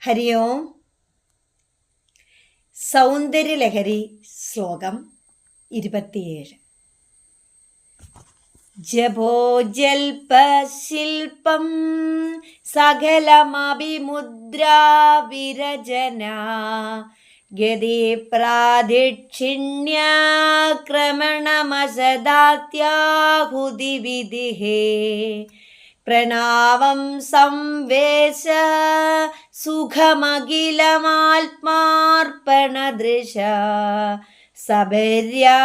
ഹരി ഓം. സൗന്ദര്യലഹരി ശ്ലോകം 27. ജപോജൽപശില്പം സകലമഭിമുദ്രാ വിരചന ഗതി പ്രാദിക്ഷിണ്യാക്രമണമസദാത്യാഹുതി വിധിഹേ പ്രണാവം സംവേശ സുഖമഖിലമാത്മാർപ്പണദൃശ സബര്യാപര്യാസ്തവ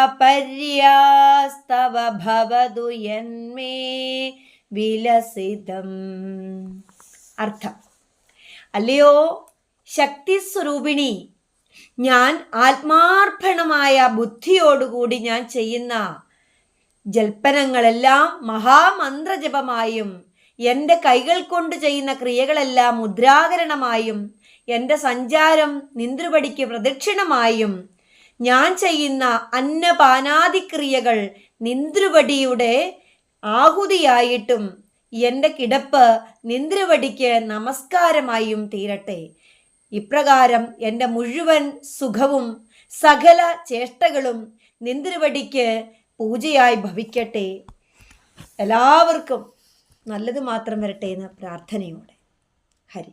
ഭവതു യന്മേ വിലസിതം. അർത്ഥം: അല്ലയോ ശക്തിസ്വരൂപിണി, ഞാൻ ആത്മാർപ്പണമായ ബുദ്ധിയോടുകൂടി ഞാൻ ചെയ്യുന്ന ജൽപ്പനങ്ങളെല്ലാം മഹാമന്ത്രജപമായും എൻ്റെ കൈകൾ കൊണ്ട് ചെയ്യുന്ന ക്രിയകളെല്ലാം മുദ്രാകരണമായും എൻ്റെ സഞ്ചാരം നിന്ദ്രുപടിക്ക് പ്രദക്ഷിണമായും ഞാൻ ചെയ്യുന്ന അന്നപാനാദിക്രിയകൾ നിന്ദ്രുപടിയുടെ ആഹുതിയായിട്ടും എൻ്റെ കിടപ്പ് നിന്ദ്രുപടിക്ക് നമസ്കാരമായും തീരട്ടെ. ഇപ്രകാരം എൻ്റെ മുഴുവൻ സുഖവും സകല ചേഷ്ടകളും നിന്ദ്രുപടിക്ക് പൂജയായി ഭവിക്കട്ടെ. എല്ലാവർക്കും നല്ലത് മാത്രം വരട്ടെ എന്ന പ്രാർത്ഥനയോടെ. ഹരി.